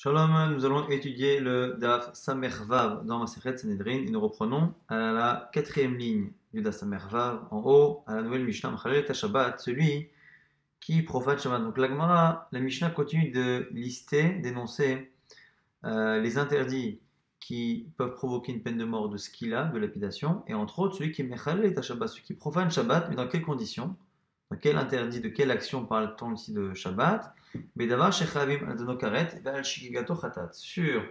Shalom, nous allons étudier le Daf Samer Vav dans Masechet Sanhedrin et nous reprenons à la quatrième ligne du Daf Samer Vav en haut à la nouvelle Mishnah Mechalel et Shabbat, celui qui profane Shabbat. Donc la Gemara, la Mishnah continue de lister, d'énoncer les interdits qui peuvent provoquer une peine de mort de skila, de lapidation, et entre autres celui qui est Mechalel et Shabbat, celui qui profane Shabbat, mais dans quelles conditions? Dans quel interdit, de quelle action parle-t-on ici de Shabbat? Sur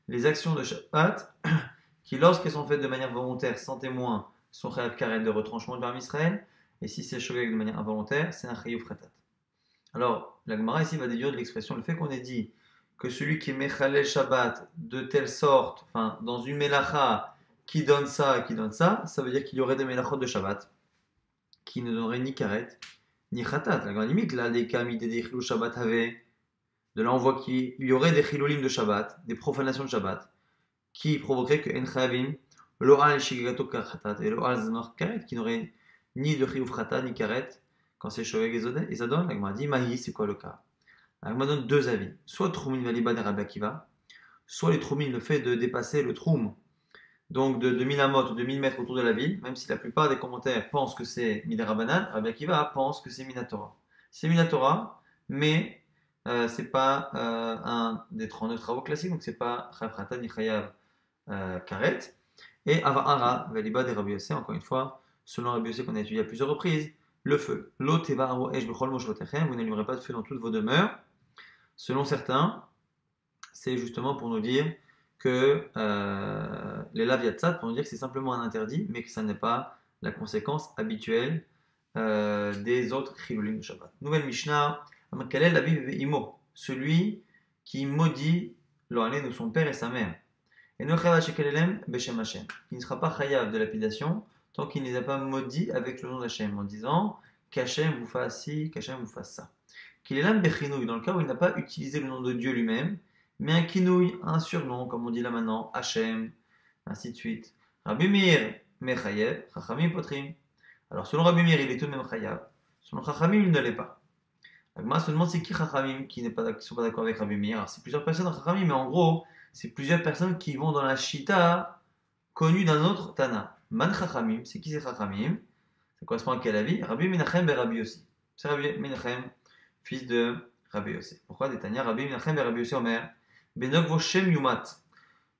les actions de Shabbat qui, lorsqu'elles sont faites de manière volontaire, sans témoin, sont chayav karet de retranchement de l'armée Israël, et si c'est shogeg de manière involontaire, c'est un chayuv khatat. Alors, la Gemara ici va déduire de l'expression le fait qu'on ait dit que celui qui est mechalel Shabbat de telle sorte, enfin, dans une melacha qui donne ça, ça veut dire qu'il y aurait des melachot de Shabbat qui ne donneraient ni karet, ni khatat. La grande limite, là, les kami des chilou Shabbat avait. De là, on voit qu'il y aurait des chiloulim de Shabbat, des profanations de Shabbat, qui provoqueraient que en chavim, lo al shigato khatat et lo al zanor karet, qui n'aurait ni de chiyuv khatat, ni karet, quand c'est shogeg et zadon. La Gemara dit, mahi, c'est quoi le cas? La Gemara donne deux avis. Soit troumin valiba de Rabbi Akiva, soit les troumin, le fait de dépasser le troum, donc de 2000 amot ou 2000 mètres autour de la ville, même si la plupart des commentaires pensent que c'est Midarabanan, Rabbi Akiva pense que c'est Minatora. C'est Minatora, mais c'est pas un des 39 travaux classiques, donc c'est pas Chayav Khatan ni Chayav Karet. Et Avahara, Valiba des Rabbi Yossé, encore une fois, selon Rabbi Yossé qu'on a étudié à plusieurs reprises, le feu. Lo teva aro esh bechol moshvotechem, vous n'allumerez pas de feu dans toutes vos demeures. Selon certains, c'est justement pour nous dire que les laviatsat, pour nous dire que c'est simplement un interdit, mais que ça n'est pas la conséquence habituelle des autres chilulim de Shabbat. Nouvelle Mishnah, Amakalel Aviv Imo, celui qui maudit l'ohané de son père et sa mère. Et no chayav shekelelem beshem Hashem, qui ne sera pas chayav de lapidation tant qu'il ne les a pas maudits avec le nom d'Hachem, en disant qu'Hachem vous fasse ci, qu'Hachem vous fasse ça. Qu'il est l'âme bechinouille, dans le cas où il n'a pas utilisé le nom de Dieu lui-même, mais un kinouille, un surnom, comme on dit là maintenant, Hachem, ainsi de suite. Rabbi Meir, Mechayev, Chachamim Potrim. Alors selon Rabbi Meir, il est tout de même Chayav. Selon Chachamim, il ne l'est pas. La Gemara se demande c'est qui Chachamim qui ne sont pas d'accord avec Rabbi Meir. Alors c'est plusieurs personnes dans Chachamim, mais en gros, c'est plusieurs personnes qui vont dans la Shita connue d'un autre Tana. Man Chachamim, c'est qui ces Chachamim? Ça correspond à quel avis? Rabbi Menachem et Rabbi Yossi. C'est Rabbi Menachem, fils de Rabbi Yossi. Pourquoi des Tanya? Rabbi Menachem et Rabbi Yossi Omer. Benok Voshem Yumat.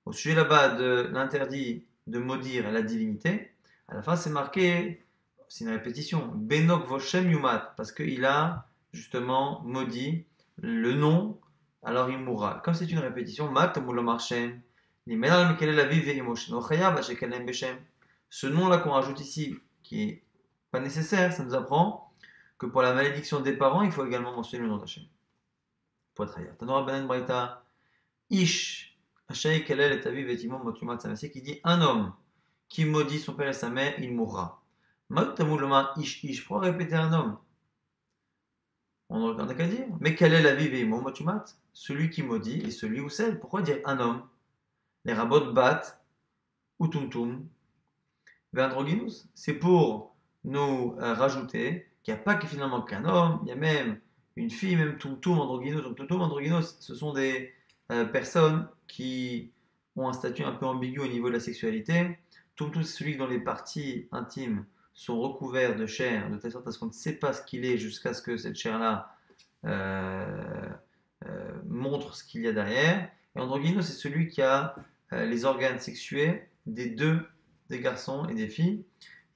Au sujet là-bas de l'interdit de maudire la divinité, à la fin c'est marqué, c'est une répétition, Benok Voshem Yumat, parce qu'il a justement maudit le nom, alors il mourra. Comme c'est une répétition, Mat Tamulomar Shem, ce nom-là qu'on rajoute ici, qui n'est pas nécessaire, ça nous apprend que pour la malédiction des parents, il faut également mentionner le nom d'Hachem. Pour être ailleurs. Tanora Banan Braïta. Ish, Hashay Kalel et Aviv et Timon Motumat Samasi, qui dit un homme qui maudit son père et sa mère, il mourra. Maktamuloma Ish Ish, pourquoi répéter un homme? On n'a qu'à dire. Mais Kalel Aviv et Timon Motumat, celui qui maudit et celui ou celle, pourquoi dire un homme? Les rabots bat ou tumtum, Vendroginus, c'est pour nous rajouter qu'il n'y a pas que finalement qu'un homme, il y a même une fille, même tumtum androgynos. Donc tumtum androgynos, ce sont des personnes qui ont un statut un peu ambigu au niveau de la sexualité. Tumtum, c'est celui dont les parties intimes sont recouvertes de chair, de telle sorte à ce qu'on ne sait pas ce qu'il est jusqu'à ce que cette chair-là montre ce qu'il y a derrière. Et androgynos, c'est celui qui a les organes sexués des garçons et des filles,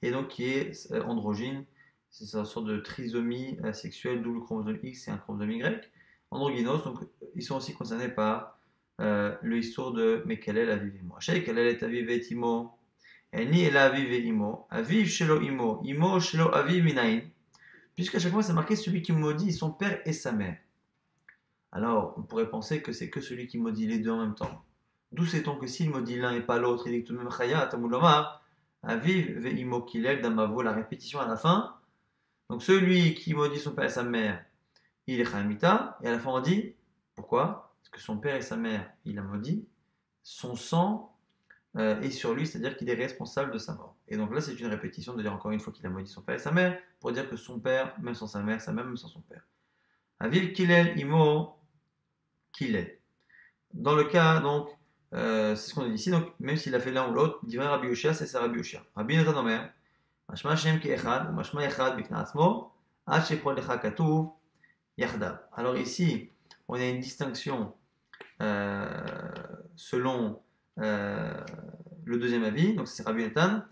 et donc qui est androgyne. C'est une sorte de trisomie sexuelle, d'où le chromosome X et un chromosome Y. Androgynos, donc ils sont aussi concernés par le histoire de Mekalel Aviv Imo. Hashay Kalel et Aviv et Imo, Eni el Aviv et Imo, Aviv shelo Imo, Imo shelo Aviv minayin. Puisqu'à chaque fois c'est marqué celui qui maudit son père et sa mère. Alors on pourrait penser que c'est que celui qui maudit les deux en même temps. D'où sait-on que s'il maudit l'un et pas l'autre, il est tout de même Chaya, Tamulomar, Aviv ve Imo Kilel Damavo, la répétition à la fin. Donc celui qui maudit son père et sa mère, il est Chayamita, et à la fin on dit, pourquoi? Parce que son père et sa mère, il a maudit, son sang est sur lui, c'est-à-dire qu'il est responsable de sa mort. Et donc là c'est une répétition de dire encore une fois qu'il a maudit son père et sa mère, pour dire que son père, même sans sa mère même sans son père. Aviv Kilel Imo Kilel. dans le cas, donc, c'est ce qu'on a dit ici, donc, même s'il a fait l'un ou l'autre, divrei Rabbi Yoshia, c'est ça Rabbi Yoshia. Rabbi Nathan Omer, Mashma Shem ki echad, Mashma echad bifna atzmo, ad sheprol lecha katuv, yachdav. Alors ici, on a une distinction selon le deuxième avis, donc c'est Rabbi Nathan.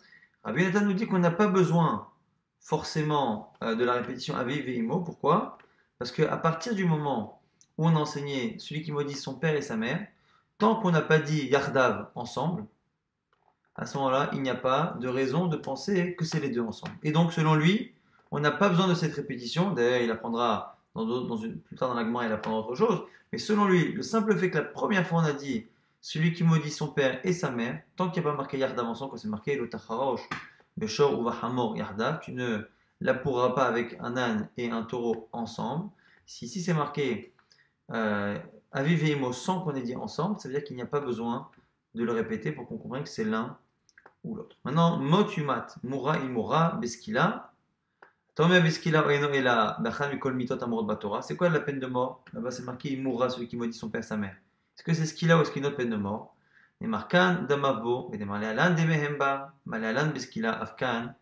Rabbi Nathan nous dit qu'on n'a pas besoin forcément de la répétition Aviv et Imo. Pourquoi? Parce qu'à partir du moment où on a enseigné celui qui maudit son père et sa mère, tant qu'on n'a pas dit Yardav ensemble, à ce moment-là, il n'y a pas de raison de penser que c'est les deux ensemble. Et donc, selon lui, on n'a pas besoin de cette répétition. D'ailleurs, il apprendra plus tard dans la Gemara, il apprendra autre chose. Mais selon lui, le simple fait que la première fois on a dit celui qui maudit son père et sa mère, tant qu'il n'y a pas marqué Yardav ensemble, quand c'est marqué Lotacharosh, Beshor ou Vahamor Yardav, tu ne l'appourras pas avec un âne et un taureau ensemble. Si c'est marqué Aviv et Imo sans qu'on ait dit ensemble, ça veut dire qu'il n'y a pas besoin de le répéter pour qu'on comprenne que c'est l'un ou l'autre. Maintenant, mot yumat, moura imura, beskila. Tomé beskila oeno ela, bachal mikol mitot amorot batora. C'est quoi la peine de mort? Là-bas, c'est marqué imura, celui qui maudit son père et sa mère. Est-ce que c'est ce qu'il a ou est-ce qu'il y a une autre peine de mort? Et markan damavo, et des malayalan de mehemba, malayalan beskila, afkan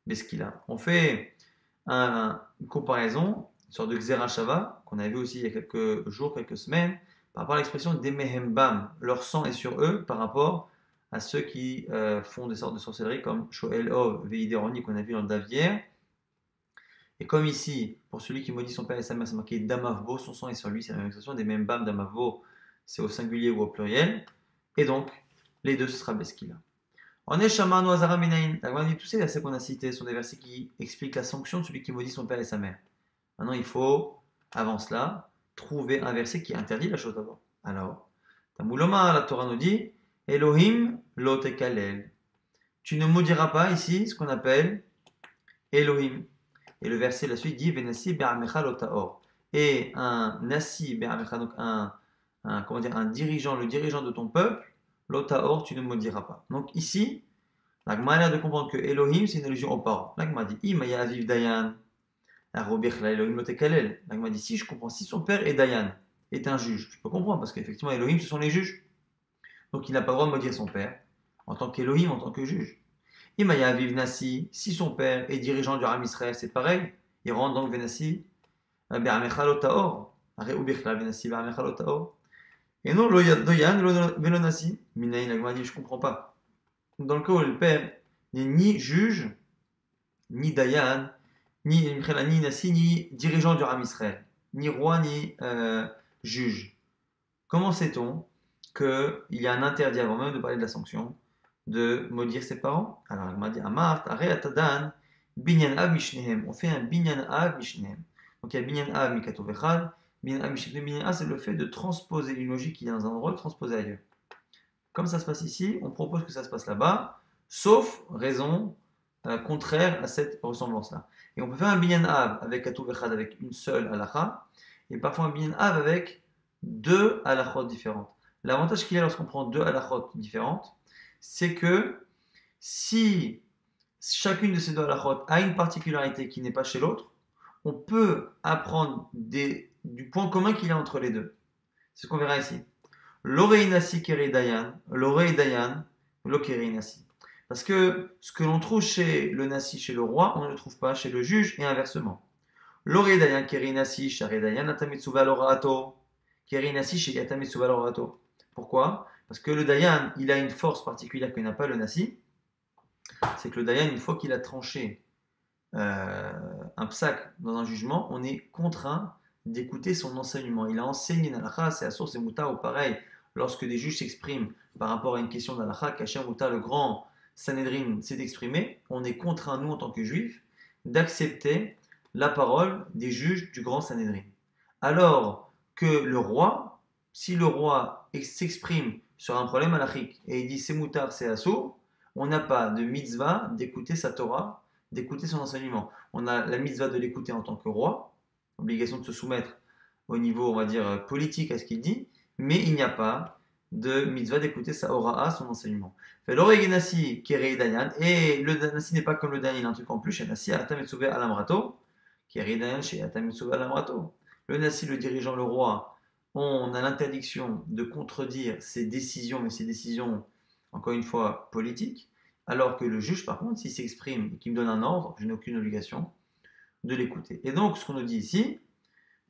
beskila. On fait une comparaison, une sorte de xerashava, qu'on avait vu aussi il y a quelques jours, quelques semaines, par rapport à l'expression des mehembam, leur sang est sur eux, par rapport à ceux qui font des sortes de sorcellerie comme Shoel Ov, Veideroni qu'on a vu dans le Davier. Et comme ici, pour celui qui maudit son père et sa mère, c'est marqué Damavbo, son sang est sur lui, c'est la même expression, des Membam, Damavbo, c'est au singulier ou au pluriel. Et donc, les deux, ce sera Beskila. En Eshama, Noazara, Minaïn, tous ces versets qu'on a cités sont des versets qui expliquent la sanction de celui qui maudit son père et sa mère. Maintenant, il faut, avant cela, trouver un verset qui interdit la chose d'abord. Alors, Tamouloma, la Torah nous dit Elohim lo tekalel. Tu ne maudiras pas ici ce qu'on appelle Elohim. Et le verset la suite dit Venasi be'amecha lo ta'or. Et un nasi be'amecha, donc comment dire, un dirigeant, le dirigeant de ton peuple, lo ta'or, tu ne maudiras pas. Donc ici, la Gemara a l'air de comprendre que Elohim c'est une allusion aux parents. La Gemara dit Imaya aviv dayan. La Elohim lo tekalel. La Gemara dit si je comprends, si son père est dayan, est un juge, je peux comprendre parce qu'effectivement Elohim ce sont les juges. Donc il n'a pas le droit de maudire son père en tant qu'Elohim, en tant que juge. Imaya Aviv Nasi, si son père est dirigeant du Ram Israël, c'est pareil. Il rentre donc Venasi, Be'amecha lo ta'or. Areubichla Venasi Be'amecha lo ta'or. Et non, Doyan, Velonasi. Minaï, la Gemara dit, je ne comprends pas. Dans le cas où le père n'est ni juge, ni Dayan, ni Nasi, ni dirigeant du Ram Israël, ni roi, ni juge. Comment sait-on qu'il y a un interdit, avant même de parler de la sanction, de maudire ses parents? Alors il m'a dit Amart, Atadan, Binyan Av Mishnehem. On fait un Binyan Av Mishnehem. Donc il y a Binyan Av Mikato Vechad. Binyan Av Mishnehem. Binyan Av, c'est le fait de transposer une logique qui est dans un endroit, de transposer ailleurs. Comme ça se passe ici, on propose que ça se passe là-bas, sauf raison contraire à cette ressemblance-là. Et on peut faire un Binyan Av avec Kato Vechad, avec une seule halakha, et parfois un Binyan Av avec deux halakhot différentes. L'avantage qu'il y a lorsqu'on prend deux halakhot différentes, c'est que si chacune de ces deux halakhot a une particularité qui n'est pas chez l'autre, on peut apprendre du point commun qu'il y a entre les deux. C'est ce qu'on verra ici. L'orei nasi keri dayan, l'orei dayan, l'okeri nasi. Parce que ce que l'on trouve chez le nasi, chez le roi, on ne le trouve pas chez le juge et inversement. L'orei dayan keri nasi, share dayan, atamitsuva l'orato, keri nasi, chez atamitsuva l'orato. Pourquoi? Parce que le Dayan, il a une force particulière que n'a pas le Nasi. C'est que le Dayan, une fois qu'il a tranché un psak dans un jugement, on est contraint d'écouter son enseignement. Il a enseigné une halakha, c'est à source et Mouta ou pareil. Lorsque des juges s'expriment par rapport à une question d'halakha, Kacher Mouta, le grand Sanhedrin, s'est exprimé, on est contraint, nous en tant que juifs, d'accepter la parole des juges du grand Sanhedrin. Alors que le roi, si le roi s'exprime sur un problème halachique et il dit c'est moutar, c'est assour, on n'a pas de mitzvah d'écouter sa Torah, d'écouter son enseignement. On a la mitzvah de l'écouter en tant que roi, obligation de se soumettre au niveau, on va dire, politique à ce qu'il dit, mais il n'y a pas de mitzvah d'écouter sa ora'a, son enseignement. Et le nasi n'est pas comme le dayan, il a un truc en plus, chez nasi, atametsuve alamrato, keri dayan chez atametsuve alamrato. Le nasi, le dirigeant, le roi, on a l'interdiction de contredire ses décisions, mais ses décisions, encore une fois, politiques, alors que le juge, par contre, s'il s'exprime et qu'il me donne un ordre, je n'ai aucune obligation de l'écouter. Et donc, ce qu'on nous dit ici,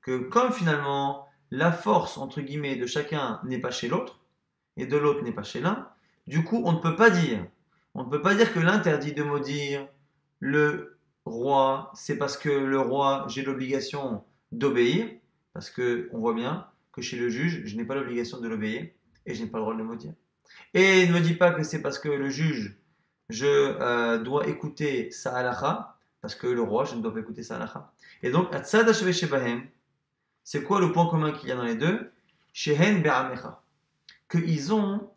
que comme finalement la force, entre guillemets, de chacun n'est pas chez l'autre, et de l'autre n'est pas chez l'un, du coup, on ne peut pas dire que l'interdit de maudire le roi, c'est parce que le roi, j'ai l'obligation d'obéir, parce que on voit bien que chez le juge, je n'ai pas l'obligation de l'obéir, et je n'ai pas le droit de le maudire. Et ne me dis pas que c'est parce que le juge, je dois écouter sa halakha, parce que le roi, je ne dois pas écouter sa halakha. Et donc, Atzad Hashaveh Shebahem, c'est quoi le point commun qu'il y a dans les deux? Shehen Be'amecha. Qu'ils ont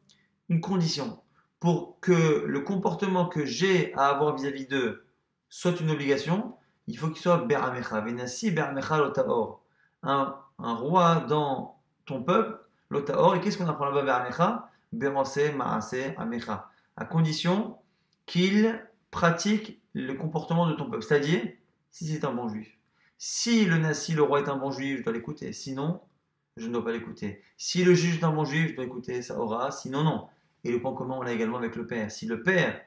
une condition pour que le comportement que j'ai à avoir vis-à-vis d'eux soit une obligation, il faut qu'il soit Be'amecha. Venasi Be'amecha Lotaor. Un roi dans ton peuple, Lotaor. Et qu'est-ce qu'on apprend là-bas Be'amecha? Be'rase Ma'ase Amecha. À condition qu'il pratique le comportement de ton peuple. C'est-à-dire, si c'est un bon juif. Si le roi est un bon juif, je dois l'écouter. Sinon, je ne dois pas l'écouter. Si le juge est un bon juif, je dois écouter ça aura. Sinon, non. Et le point commun, on l'a également avec le père. Si le père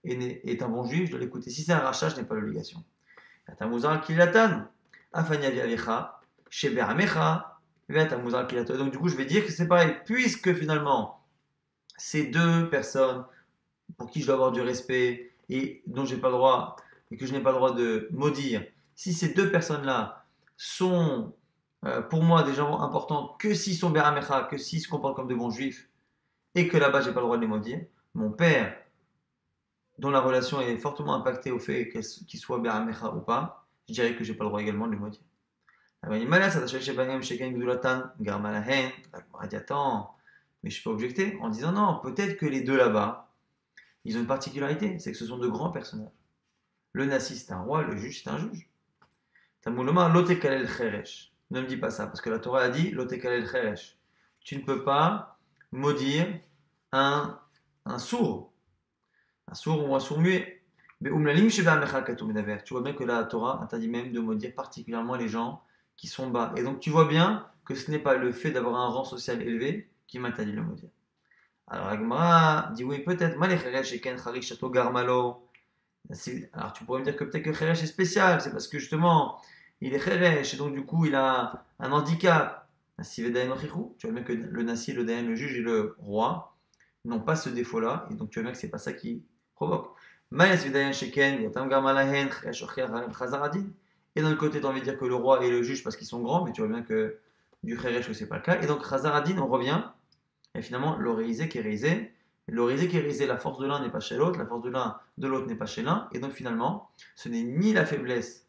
est un bon juif, je dois l'écouter. Si c'est un rachat, je n'ai pas l'obligation. Donc du coup, je vais dire que c'est pareil. Puisque finalement, ces deux personnes pour qui je dois avoir du respect et dont j'ai pas le droit et que je n'ai pas le droit de maudire, si ces deux personnes-là sont pour moi des gens importants que s'ils sont Beramecha, que s'ils se comportent comme de bons juifs et que là-bas j'ai pas le droit de les maudire, mon père, dont la relation est fortement impactée au fait qu'il soit Beramecha ou pas, je dirais que j'ai pas le droit également de les maudire. Il m'a dit attends, mais je peux objecter en disant non, peut-être que les deux là-bas, ils ont une particularité, c'est que ce sont de grands personnages. Le Nassi, c'est un roi, le juge, c'est un juge. Tamouloma, lotekalel cheresh. Ne me dis pas ça, parce que la Torah a dit lotekalel cheresh. Tu ne peux pas maudire un sourd ou un sourd muet. Tu vois bien que la Torah interdit même de maudire particulièrement les gens qui sont bas. Et donc tu vois bien que ce n'est pas le fait d'avoir un rang social élevé qui m'interdit de le maudire. Alors Agmara dit oui, peut-être. Alors tu pourrais me dire que peut-être que Cheresh est spécial, c'est parce que justement il est Cheresh et donc du coup il a un handicap. Tu vois bien que le Nassi, le Dayan, le juge et le roi n'ont pas ce défaut-là et donc tu vois bien que c'est pas ça qui provoque. Et dans le côté, tu as envie de dire que le roi et le juge parce qu'ils sont grands, mais tu vois bien que du Cheresh, que c'est pas le cas. Et donc Chazaradin, on revient. Et finalement, l'oréisé qui est réisé. L'oréisé qui est réisé, la force de l'un n'est pas chez l'autre, la force de l'autre n'est pas chez l'un. Et donc finalement, ce n'est ni la faiblesse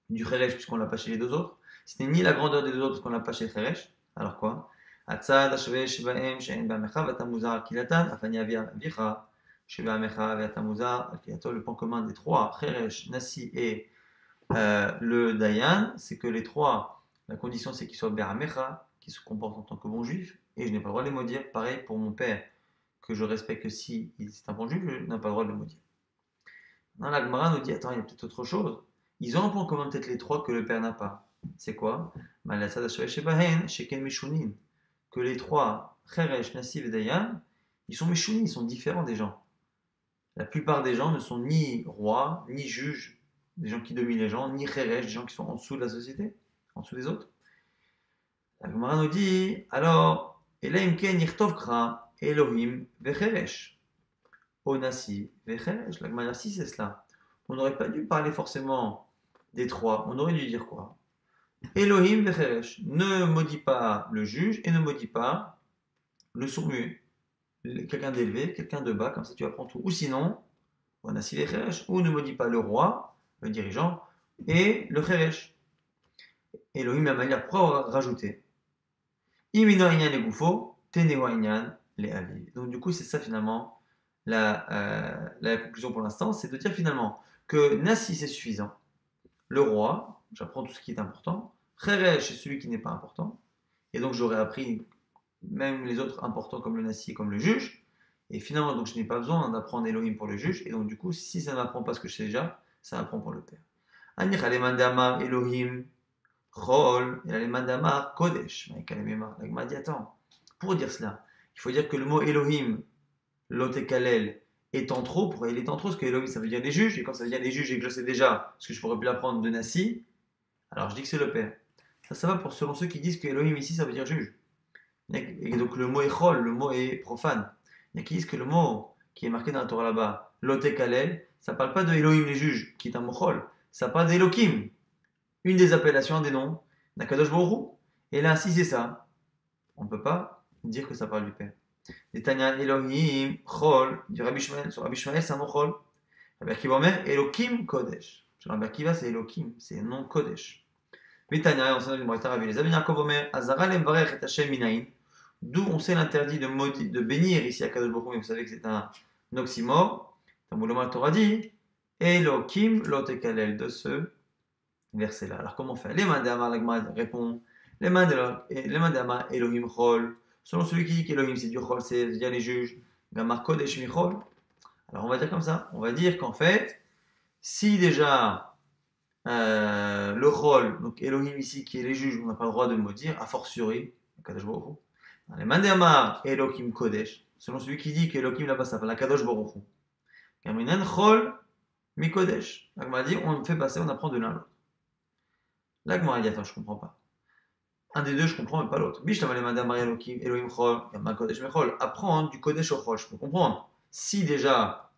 du Kheresh puisqu'on ne l'a pas chez les deux autres, ce n'est ni la grandeur des deux autres puisqu'on ne l'a pas chez le Kheresh. Alors quoi? Le point commun des trois, Kheresh, Nassi et le Dayan, c'est que les trois, la condition c'est qu'ils soient Be'amecha, qu'ils se comportent en tant que bons juifs, et je n'ai pas le droit de les maudire. Pareil pour mon père, que je respecte que si c'est un bon juif, je n'ai pas le droit de le maudire. Non, la Gemara nous dit, attends, il y a peut-être autre chose. Ils ont un point commun peut-être les trois que le père n'a pas. C'est quoi? Que les trois, Cheresh, Nassib et Dayan, ils sont Meshunin, ils sont différents des gens. La plupart des gens ne sont ni rois, ni juges, des gens qui dominent les gens, ni Cheresh, des gens qui sont en dessous de la société, en dessous des autres. La Gemara nous dit, alors, Elaim ken yirtovkra Elohim vecheresh. Onasi vecheresh. La Gemara, si c'est cela, on n'aurait pas dû parler forcément des trois. On aurait dû dire quoi? Elohim vecheresh. Ne maudit pas le juge et ne maudit pas le sourd-muet. Quelqu'un d'élevé, quelqu'un de bas, comme ça tu apprends tout. Ou sinon, Onasi vecheresh. Ou ne maudit pas le roi, le dirigeant, et le cheresh. Elohim, la manière pour rajouter. Imino inyan les goufo, tenewa inyan les aviv. Donc du coup, c'est ça finalement la conclusion pour l'instant, c'est de dire finalement que Nassi c'est suffisant. Le roi, j'apprends tout ce qui est important. Cheresh c'est celui qui n'est pas important. Et donc j'aurais appris même les autres importants comme le Nassi et comme le juge. Et finalement, donc je n'ai pas besoin d'apprendre Elohim pour le juge. Et donc du coup, si ça ne m'apprend pas ce que je sais déjà, ça m'apprend pour le père. Anich alemandama Elohim Chol, il a les mandamar, Kodesh. L'agma dit attends, pour dire cela, il faut dire que le mot Elohim, Lotekalel, étant trop, pourquoi il est en trop? Parce que Elohim ça veut dire les juges, et quand ça veut dire les juges et que je sais déjà, parce que je pourrais plus l'apprendre de Nassi, alors je dis que c'est le père. Ça va pour selon ceux qui disent que Elohim ici ça veut dire juge. Et donc le mot est chol, le mot est profane. Il y a qui disent que le mot qui est marqué dans la Torah là-bas, Lotekalel, ça parle pas de Elohim les juges, qui est un mot chol, ça parle d'Elohim, une des appellations, des noms d'Akadosh Baruch Hu. Et là, si c'est ça, on ne peut pas dire que ça parle du Père. Les Tanya Elohim, Chol, du Rabbi Shmuel, sur Rabbi Shmuel, c'est un nom Chol. Rabbi Akiva Omer, Elohim Kodesh. Sur Rabbi Akiva, c'est Elohim, c'est un nom Kodesh. Mais Tanya, on sait dans une braïta, Rabbi Eliezer, Yaakov Omer, Azara lemvarech et Hashem minayin. D'où on sait l'interdit de bénir ici à Kadosh Baruch Hu, mais vous savez que c'est un oxymore. Tambouloma Torah dit, Elohim lotekalel, de ce verset-là. Alors comment on fait? Les mains d'Amar, l'Agma répond, les mains d'Amar, Elohim Chol. Selon celui qui dit qu'Elohim c'est du Chol, c'est-à-dire les juges, Gamar Kodesh Michol. Alors on va dire comme ça, on va dire qu'en fait, si déjà le Chol, donc Elohim ici qui est les juges, on n'a pas le droit de maudire, a fortiori, Kadosh Baruch Hu. Les mains d'Amar, Elohim Kodesh, selon celui qui dit qu'Elohim là-bas ça s'appelle Kadosh Baruch Hu. Gaminen Chol Mi Kodesh. L'Agma dit, on fait passer, on apprend de l'un à l'autre. L'Agma dit, attends, je comprends pas. Un des deux, je comprends, mais pas l'autre. Elohim Chol, Kodesh Mechol. Apprendre du Kodesh au Chol, je peux comprendre. Si déjà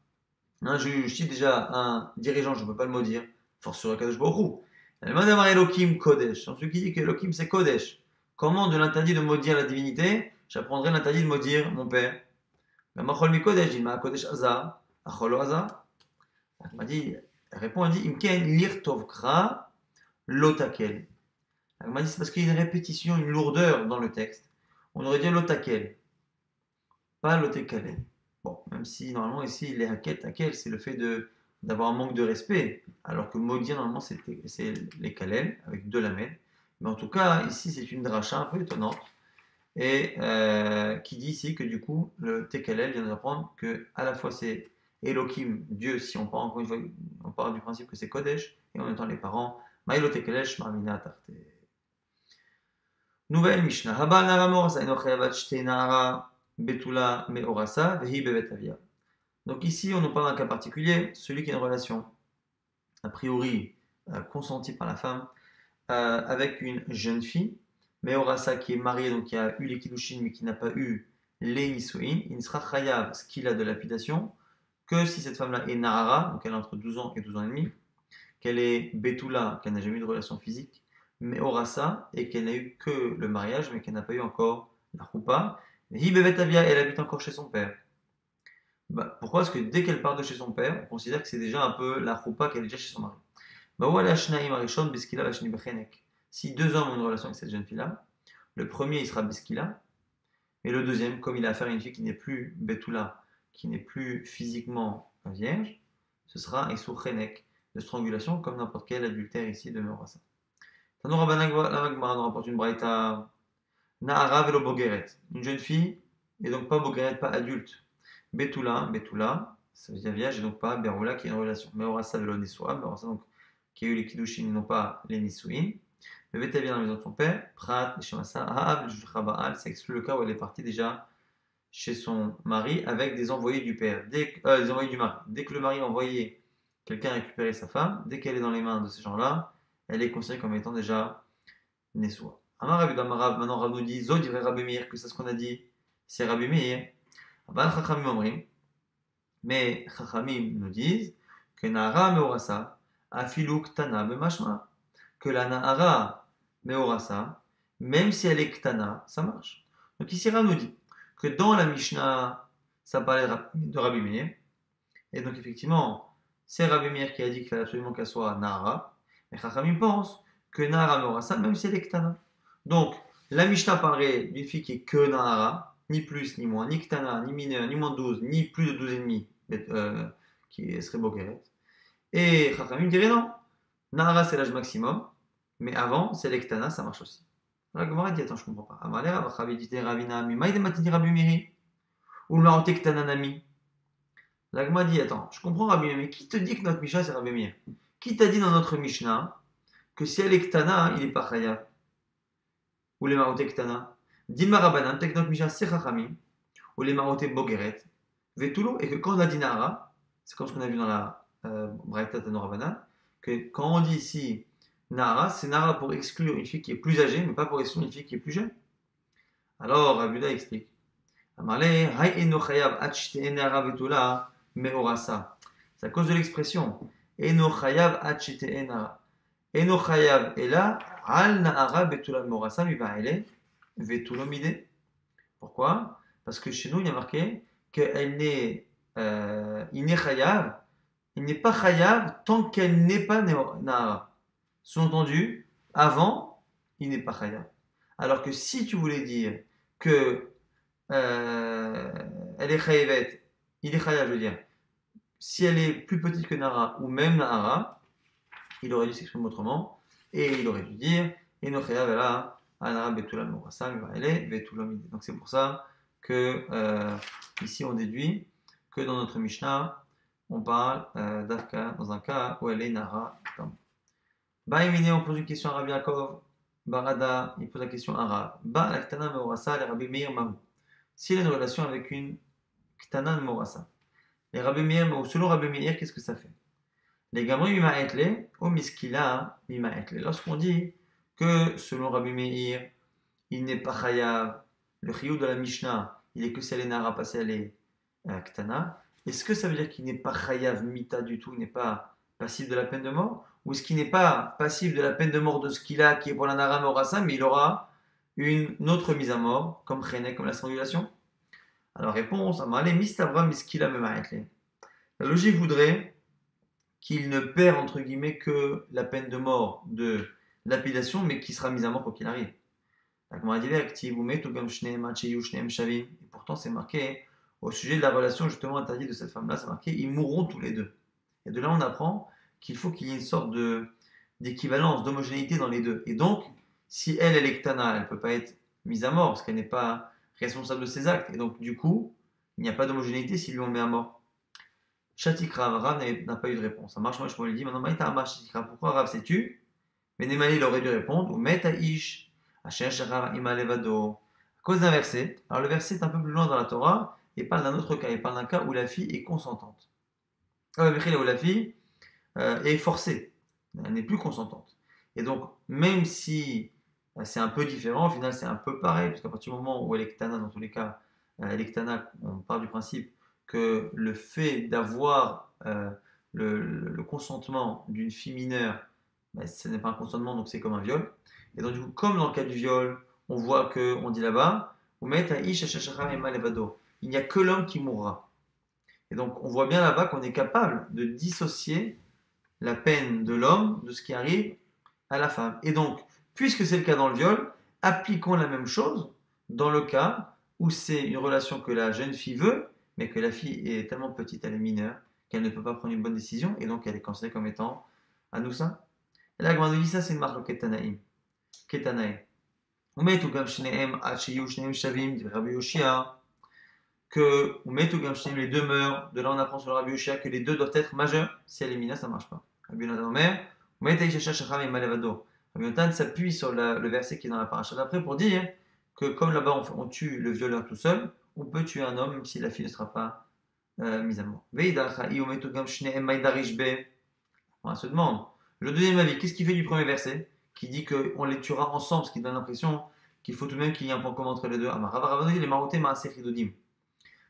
un juge, si déjà un dirigeant, je ne peux pas le maudire, force sur Kadosh Baruch Hu. Elohim Kodesh. Celui qui dit que Elohim c'est Kodesh. Comment de l'interdit de maudire la divinité, j'apprendrai l'interdit de maudire mon père. Gamachol mi Kodesh, il m'a Kodesh Azar, Acholo Azar. Elle m'a dit, elle répond, elle dit, Imken lir tovkra lotakel. Elle m'a dit, c'est parce qu'il y a une répétition, une lourdeur dans le texte. On aurait dit lotakel, pas lotekalel. Bon, même si normalement ici, les hakel, takel, c'est le fait d'avoir un manque de respect, alors que maudire normalement c'est les kalel, avec deux lamelles. Mais en tout cas, ici c'est une dracha un peu étonnante, et qui dit ici que du coup, le tekalel vient d'apprendre que à la fois c'est Elohim, Dieu, si on part encore une fois, on part du principe que c'est Kodesh, et en même temps les parents, Maïlo Tekelesh, Marmina Tarte. Nouvelle Mishnah. Haba Nara Morasa, Enochayavat Shte Nara, Betula Meorasa, Vehi Bevet Avia. Donc ici, on nous parle d'un cas particulier, celui qui a une relation, a priori, consentie par la femme, avec une jeune fille, Meorasa qui est mariée, donc qui a eu les Kiddushin, mais qui n'a pas eu les Nisuin, il ne sera chayav, ce qu'il a de lapidation, que si cette femme-là est Nahara, donc elle a entre 12 ans et 12 ans et demi, qu'elle est Betula, qu'elle n'a jamais eu de relation physique, mais Orasa, et qu'elle n'a eu que le mariage, mais qu'elle n'a pas eu encore la Choupa, Hibebetavia, elle habite encore chez son père. Bah, pourquoi? Parce que dès qu'elle part de chez son père, on considère que c'est déjà un peu la Choupa qu'elle est déjà chez son mari. Si deux hommes ont une relation avec cette jeune fille-là, le premier il sera Beskila, et le deuxième, comme il a affaire à une fille qui n'est plus Betula, qui n'est plus physiquement vierge, ce sera un Chenek de strangulation comme n'importe quel adultère ici de Meorasa. Tanoura Banagma nous rapporte une braïta Nahara velo Bogeret, une jeune fille, et donc pas Bogeret, pas adulte. Betula, ça veut dire vierge, et donc pas Beroula qui est une relation. Meorasa velo Nisua, Meorasa donc qui a eu les Kiddushin et non pas les Nisuin. Le Beta vient dans la maison de son père, Prat, Shemasa, Ahab, Juchabaal, ça exclut le cas où elle est partie déjà chez son mari avec des envoyés du père, des envoyés du mari. Dès que le mari a envoyé quelqu'un récupérer sa femme, dès qu'elle est dans les mains de ces gens-là, elle est considérée comme étant déjà Nessoua. Amar Rabbi Gamarab, maintenant Rab nous dit, Zod dirait Rabbi Meir, que c'est ce qu'on a dit, c'est Rabbi Meir. Aban Chachamim Omrim, mais Chachamim nous disent que Nahara Meorasa, Afilu Ktana Bemashma, que la Nahara Meorasa, même si elle est Ktana, ça marche. Donc ici Rab nous dit que dans la Mishnah, ça parlait de Rabbi Meir, et donc effectivement, c'est Rabbi Meir qui a dit qu'il fallait absolument qu'elle soit Nahara, mais Chachamim pense que Nahara Meorasa, même si elle est Ktana. Donc, la Mishnah parlerait d'une fille qui est que Nahara, ni plus ni moins, ni Ktana, ni mineur, ni moins de 12, ni plus de 12,5, qui serait Bogeret. Et Chachamim dirait non, Nahara c'est l'âge maximum, mais avant, c'est les Ktana, ça marche aussi. La Gemara dit, attends, je comprends pas. Amalé, Rabachavi dit, Ravina, Mimaï de Matini Rabbi Miri, ou le Maroté Ktananami. La Gemara dit, attends, je comprends Rabbi Miri, mais qui te dit que notre Mishnah c'est Rabbi Miri? Qui t'a dit dans notre Mishnah que si elle est ktana, il n'est pas chayav. Ou les maroté ktana. Dilma rabanan, teknot misha sechachamim, ou les maroté bogeret, vetulo, et que quand on a dit nahara, c'est comme ce qu'on a vu dans la braïta de Rabanan, que quand on dit ici nahara, c'est nahara pour exclure une fille qui est plus âgée, mais pas pour exclure une fille qui est plus jeune. Alors, Rabbi Uda explique. Amarle, hay eno chayav achite nahara vetula meorasa. C'est à cause de l'expression eno chayav achite nahara. Eno chayav est là, al nahara betula meorasa mibaele vetulomide. Pourquoi? Parce que chez nous, il y a marqué qu'elle n'est il n'est chayav, il n'est pas chayav tant qu'elle n'est pas nahara. Sous-entendu, avant, il n'est pas chayav. Alors que si tu voulais dire que elle est chayavet, il est chayav, je veux dire, si elle est plus petite que nahara ou même nahara, il aurait dû s'exprimer autrement et il aurait dû dire eno chayav ela anara betula morasa mivaele vetulomide. Donc c'est pour ça que ici on déduit que dans notre Mishnah, on parle d'Afka dans un cas où elle est Nara. Baïmine, on pose une question à Rabbi Yaakov. Barada, il pose la question à Rav. Ba la Ktana Meorasa, les Rabbi Meir Mahou. S'il a une relation avec une Ktana Meorasa. Les Rabbi Meir Mahou, selon Rabbi Meir, qu'est-ce que ça fait? Les Gamri Mima Etle, au Miskila Mima Etle. Lorsqu'on dit que selon Rabbi Meir, il n'est pas Chayav, le chiyuv de la Mishnah, il est que si elle est Nara, pas si elle est Ktana. Est-ce que ça veut dire qu'il n'est pas chayav mita du tout, il n'est pas passif de la peine de mort? Ou est-ce qu'il n'est pas passif de la peine de mort de ce qu'il a, qui est pour la Nara Morasa, mais il aura une autre mise à mort, comme Chenek, comme la strangulation? Alors réponse, Amarle Mistavra Miskila Memaetle. La logique voudrait qu'il ne perd entre guillemets que la peine de mort de lapidation, mais qui sera mise à mort quoi qu'il arrive. Et pourtant c'est marqué au sujet de la relation justement interdite de cette femme-là, c'est marqué ils mourront tous les deux. Et de là on apprend qu'il faut qu'il y ait une sorte d'équivalence, d'homogénéité dans les deux. Et donc, si elle est ktana, elle ne peut pas être mise à mort parce qu'elle n'est pas responsable de ses actes. Et donc du coup, il n'y a pas d'homogénéité si lui on met à mort. Shatik Rav, Rav n'a pas eu de réponse. Ça marche, moi je me le dis, maintenant Maïta Amar Shatik Rav, pourquoi Rav sais-tu? Mais Nemali il aurait dû répondre, ou Meta Ish. À cause d'un verset. Alors le verset est un peu plus loin dans la Torah et parle d'un autre cas. Il parle d'un cas où la fille est consentante. Où la fille est forcée. Elle n'est plus consentante. Et donc, même si c'est un peu différent, au final c'est un peu pareil, parce qu'à partir du moment où elle est ktana, dans tous les cas, elle est ktana, on part du principe que le fait d'avoir le consentement d'une fille mineure, ce n'est pas un consentement, donc c'est comme un viol. Et donc, du coup, comme dans le cas du viol, on voit qu'on dit là-bas, il n'y a que l'homme qui mourra. Et donc, on voit bien là-bas qu'on est capable de dissocier la peine de l'homme de ce qui arrive à la femme. Et donc, puisque c'est le cas dans le viol, appliquons la même chose dans le cas où c'est une relation que la jeune fille veut, mais que la fille est tellement petite, elle est mineure, qu'elle ne peut pas prendre une bonne décision, et donc elle est considérée comme étant anoussa. Et là, quand on dit ça, c'est une marque Ketanaïm. Ketanaïm. Que les deux meurent. De là, on apprend sur le Rabbi Yoshia que les deux doivent être majeurs. Si elle est mineure, ça ne marche pas. Rabbi Yonatan s'appuie sur le verset qui est dans la paracha d'après pour dire que comme là-bas on tue le violeur tout seul, on peut tuer un homme même si la fille ne sera pas mise à mort. On se demande, le deuxième avis, qu'est-ce qu'il fait du premier verset qui dit qu'on les tuera ensemble, ce qui donne l'impression qu'il faut tout de même qu'il y ait un point commun entre les deux.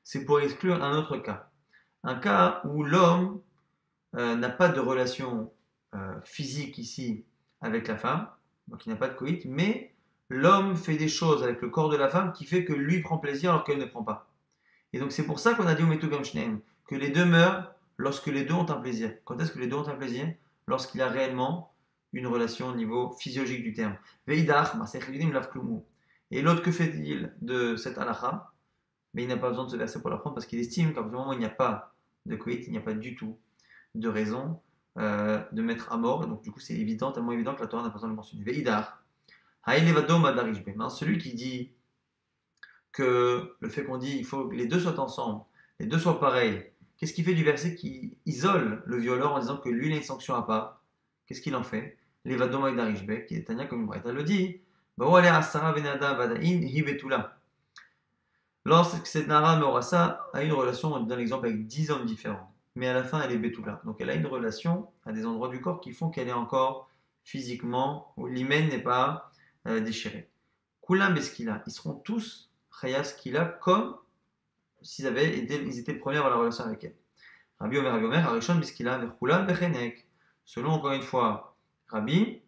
C'est pour exclure un autre cas. Un cas où l'homme n'a pas de relation physique ici avec la femme, donc il n'a pas de coït, mais l'homme fait des choses avec le corps de la femme qui fait que lui prend plaisir alors qu'elle ne prend pas. Et donc c'est pour ça qu'on a dit au Metugam Shneem que les deux meurent lorsque les deux ont un plaisir. Quand est-ce que les deux ont un plaisir? Lorsqu'il y a réellement une relation au niveau physiologique du terme. Et l'autre, que fait-il de cette halakha? Mais il n'a pas besoin de ce verset pour l'apprendre parce qu'il estime qu'à partir du moment où il n'y a pas de coït, il n'y a pas du tout de raison de mettre à mort. Et donc du coup c'est évident, tellement évident que la Torah n'a pas besoin de le mentionner. Celui qui dit que le fait qu'on dit il faut que les deux soient ensemble, les deux soient pareils, qu'est-ce qu'il fait du verset qui isole le violeur en disant que lui il a une sanction à part? Qu'est-ce qu'il en fait? Levado Magdarishbe, qui est Tania comme une Braïta le dit, Baou Asara Venada Vadain Hibetula. Lorsque cette Nara Meorasa a une relation, on donne l'exemple avec 10 hommes différents, mais à la fin elle est Betula. Donc elle a une relation à des endroits du corps qui font qu'elle est encore physiquement, où l'hymen n'est pas déchiré. Kulam Beskila, ils seront tous Chayas Skila comme s'ils étaient les premiers à avoir la relation avec elle. Rabbi Omer, Arishon Beskila, Verkulam Bechenek. Selon encore une fois Rabbi,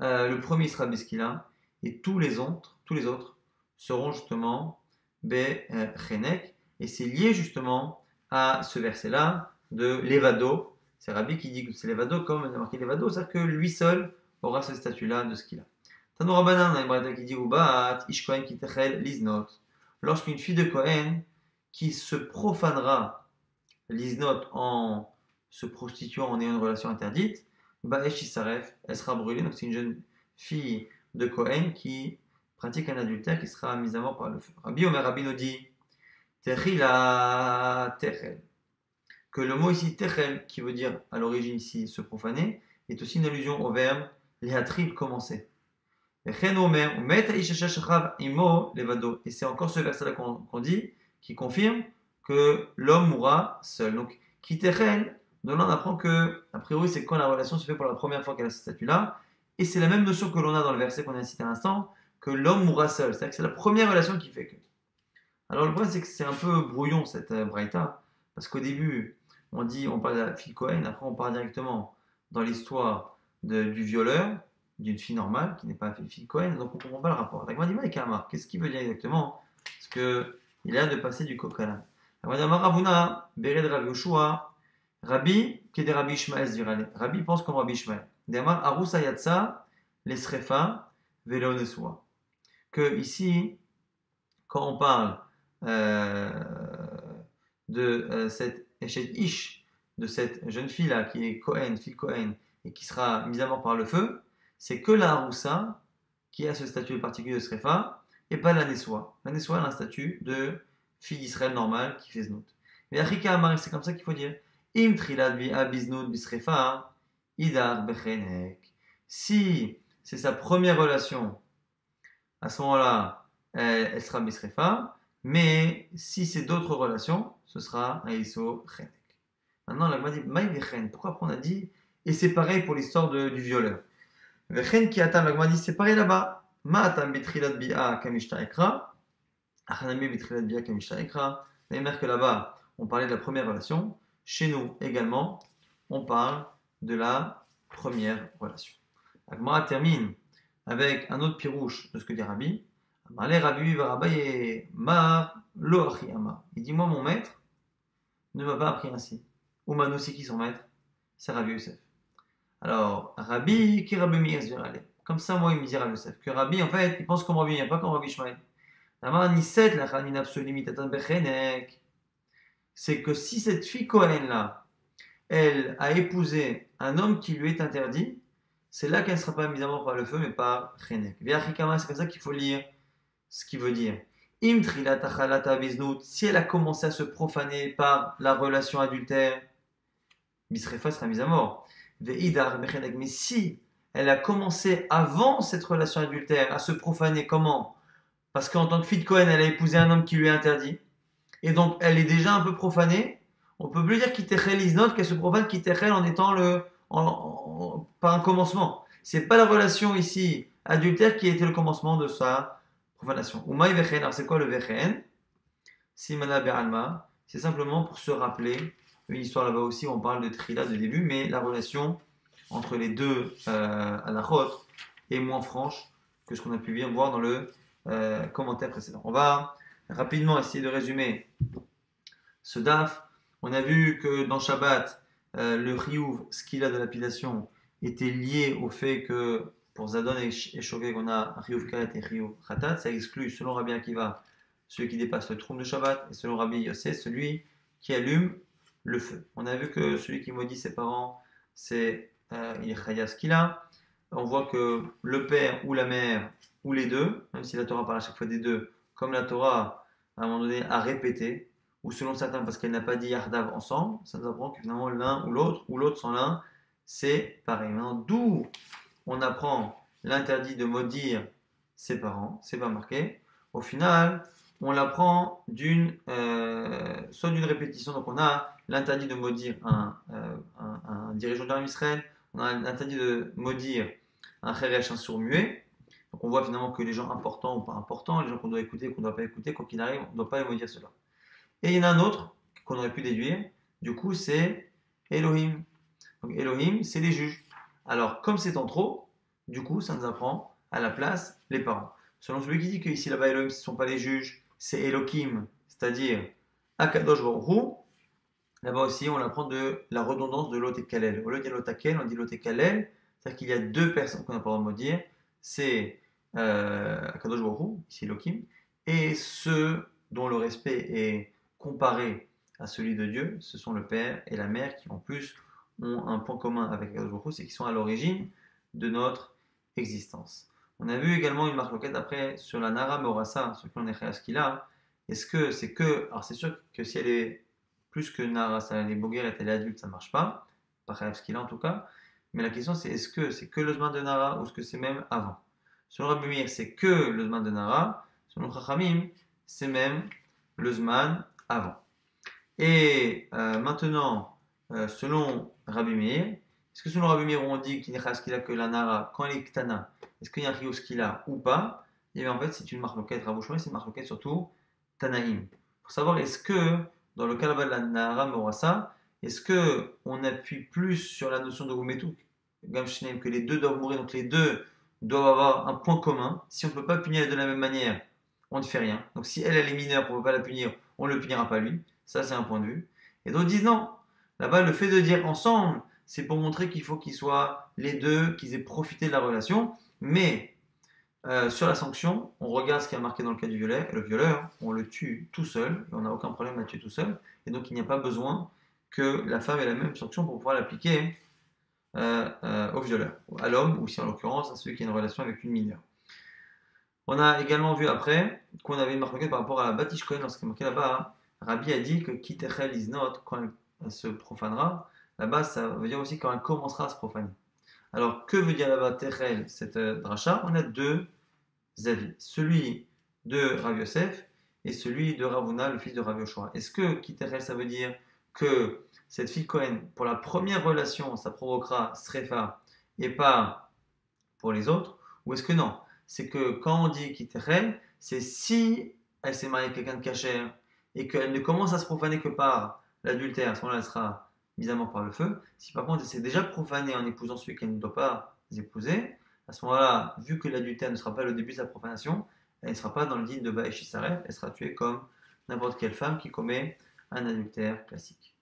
le premier sera Beskila et tous les autres seront justement Bechenek. Et c'est lié justement à ce verset-là de Levado. C'est Rabbi qui dit que c'est Levado, comme on a marqué Levado, c'est-à-dire que lui seul aura ce statut-là de ce qu'il a. Tanou Rabbanan, on a une qui dit Ubat, Ish Kohen qui techel liznot. Lorsqu'une fille de Kohen qui se profanera liznot en se prostituant, en ayant une relation interdite, Ba'esh Isaref, elle sera brûlée. Donc c'est une jeune fille de Kohen qui pratique un adultère qui sera mise à mort par le feu. Rabbi Omer Rabbi nous dit Techila Techel. Que le mot ici Techel, qui veut dire à l'origine ici se profaner, est aussi une allusion au verbe Lehatril, commencer. Et c'est encore ce verset-là qu'on dit, qui confirme que l'homme mourra seul. Donc, Kitechel, de là on apprend que, a priori, c'est quand la relation se fait pour la première fois qu'elle a ce statut-là. Et c'est la même notion que l'on a dans le verset qu'on a cité à l'instant, que l'homme mourra seul. C'est-à-dire que c'est la première relation qui fait que. Alors, le problème, c'est que c'est un peu brouillon, cette braïta, parce qu'au début, on parle de la fille Cohen, après on part directement dans l'histoire du violeur, d'une fille normale, qui n'est pas une fille Cohen, donc on ne comprend pas le rapport. La Gemara dit, qu'est-ce qu'il veut dire exactement? Parce qu'il a l'air de passer du coq à l'âne. La Gemara dit, Ravuna, Bered Rav Yoshua, Rabbi, qui est des Rabbi Ishmael, Zirale. Rabbi pense comme Rabbi Ishmael. Demar Arusa Yatsa, Lesrefa, Velo Nesua. Que ici, quand on parle de cette Eshet Ish, de cette jeune fille-là, qui est Cohen, fille Cohen, et qui sera mise à mort par le feu, c'est que la Haroussa qui a ce statut particulier de Srefa, et pas la Neswa. La Neswa a un statut de fille d'Israël normale qui fait Znout. Mais Achika Amar, c'est comme ça qu'il faut dire. Im trilad bi abiznout bisrefa, idar bechenek. Si c'est sa première relation, à ce moment-là, elle sera bisrefa, mais si c'est d'autres relations, ce sera un iso chenek. Maintenant, la Gemara dit, maï vechen. Pourquoi après on a dit, et c'est pareil pour l'histoire du violeur. Vechen qui attend, la Gemara dit, c'est pareil là-bas. Ma atam bitrilat bi'a kamishta ekra, achanami bitrilat bi'a kamishta ekra. Vous allez voir que là-bas, on parlait de la première relation. Chez nous également, on parle de la première relation. La Gemara termine avec un autre pirouche de ce que dit Rabbi. Il dit, moi mon maître ne m'a pas appris ainsi. Oumano, c'est qui son maître? C'est Rabbi Yosef. Alors, Rabbi, qui Rabbi Meir, comme ça, moi, il me dit Rabbi Yosef. Que Rabbi, en fait, il pense comme Rabbi, il pas comme Rabbi Ishmael. C'est que si cette fille Cohen-là, elle a épousé un homme qui lui est interdit, c'est là qu'elle ne sera pas mise à mort par le feu, mais par Chenek. C'est comme ça qu'il faut lire ce qu'il veut dire. Si elle a commencé à se profaner par la relation adultère, Bisrefa sera mise à mort. Mais si elle a commencé avant cette relation adultère à se profaner, comment? Parce qu'en tant que fille de Cohen, elle a épousé un homme qui lui est interdit. Et donc, elle est déjà un peu profanée. On peut plus dire qu'Itechel Iznot, qu'elle se profane qu'Itechel en étant par un commencement. C'est pas la relation ici adultère qui a été le commencement de sa profanation. Umaï Vechen, alors c'est quoi le Vechen? Simana Be'alma, c'est simplement pour se rappeler une histoire là-bas aussi où on parle de Trila de début, mais la relation entre les deux halachot est moins franche que ce qu'on a pu bien voir dans le commentaire précédent. On va rapidement essayer de résumer ce daf. On a vu que dans Shabbat, le chiyuv, ce qu'il a de lapidation, était lié au fait que pour Zadon et Shogeg, on a chiyuv karet et chiyuv khatat. Ça exclut, selon Rabbi Akiva, celui qui dépasse le troum de Shabbat, et selon Rabbi Yossé, celui qui allume le feu. On a vu que celui qui maudit ses parents, c'est il est chayas qu'il a. On voit que le père ou la mère, ou les deux, même si la Torah parle à chaque fois des deux, comme la Torah, à un moment donné, a répété, ou selon certains, parce qu'elle n'a pas dit Yardav ensemble, ça nous apprend que finalement l'un ou l'autre sans l'un, c'est pareil. Maintenant, d'où on apprend l'interdit de maudire ses parents, c'est pas marqué. Au final, on l'apprend soit d'une répétition, donc on a l'interdit de maudire un dirigeant de l'armée Israël, on a l'interdit de maudire un kheresh, un sourd-muet. Donc on voit finalement que les gens importants ou pas importants, les gens qu'on doit écouter ou qu'on ne doit pas écouter, quoi qu'il arrive, on ne doit pas les maudire cela. Et il y en a un autre qu'on aurait pu déduire, du coup c'est Elohim. Donc Elohim, c'est les juges. Alors comme c'est en trop, du coup ça nous apprend à la place les parents. Selon celui qui dit que ici là-bas Elohim ce ne sont pas les juges, c'est Elohim, c'est-à-dire Akadosh Baruch Hu. Là-bas aussi on apprend de la redondance de Lot et Kalel. Au lieu de dire Lot Akel, on dit Lot et Kalel, c'est-à-dire qu'il y a deux personnes qu'on n'a pas le droit de maudire, c'est Akadosh Baruch Hu, ici Elohim, et ceux dont le respect est comparé à celui de Dieu, ce sont le père et la mère qui en plus ont un point commun avec Akadosh Baruch Hu, c'est qu'ils sont à l'origine de notre existence. On a vu également une marque loquette après sur la Nara Morasa, sur lequel on est Chayaskila. Est-ce que c'est que. Alors c'est sûr que si elle est plus que Nara, elle est Bogueret, elle est adulte, ça ne marche pas. Pas Chayaskila en tout cas. Mais la question c'est est-ce que c'est que le Zman de Nara ou est-ce que c'est même avant? Selon Rabbi Meir, c'est que le Zman de Nara. Selon Chachamim, c'est même le Zman avant. Et maintenant, selon Rabbi Meir, est-ce que selon Rabbi Meir, on dit qu'il n'y a que la Nara quand elle est Ktana, est-ce qu'il y a un Rios qu'il a ou pas? Et bien en fait, c'est une marloquette. Rabouchoué, c'est une marloquette surtout Tanaïm. Pour savoir, est-ce que dans le cas là-bas de la Nara Morasa, est-ce que on appuie plus sur la notion de Wumetu, Gamshneim, que les deux doivent mourir, donc les deux doivent avoir un point commun. Si on ne peut pas punir de la même manière, on ne fait rien. Donc si elle est mineure, on ne peut pas la punir, on ne le punira pas lui. Ça, c'est un point de vue. Et d'autres disent non. Là-bas, le fait de dire ensemble, c'est pour montrer qu'il faut qu'ils soient les deux, qu'ils aient profité de la relation. Mais sur la sanction, on regarde ce qui est marqué dans le cas du violeur. Et le violeur, on le tue tout seul. Et on n'a aucun problème à le tuer tout seul. Et donc, il n'y a pas besoin que la femme ait la même sanction pour pouvoir l'appliquer au violeur, à l'homme, ou si en l'occurrence à celui qui a une relation avec une mineure. On a également vu après qu'on avait une marque par rapport à la Batish Kohen, lorsqu'il est marqué là-bas, Rabbi a dit que Kitechel is not, quand elle se profanera, là-bas ça veut dire aussi quand elle commencera à se profaner. Alors que veut dire là-bas Techel, cette dracha? On a deux avis, celui de Rav Yosef et celui de Ravuna, le fils de Rav Yoshua. Est-ce que Kitechel ça veut dire que cette fille Cohen, pour la première relation, ça provoquera Srefa et pas pour les autres? Ou est-ce que non? C'est que quand on dit Kitechel, c'est si elle s'est mariée avec quelqu'un de cachère et qu'elle ne commence à se profaner que par l'adultère, à ce moment-là, elle sera mise à mort par le feu. Si par contre elle s'est déjà profanée en épousant celui qu'elle ne doit pas épouser, à ce moment-là, vu que l'adultère ne sera pas le début de sa profanation, elle ne sera pas dans le digne de Baeshi Saref, elle sera tuée comme n'importe quelle femme qui commet un adultère classique.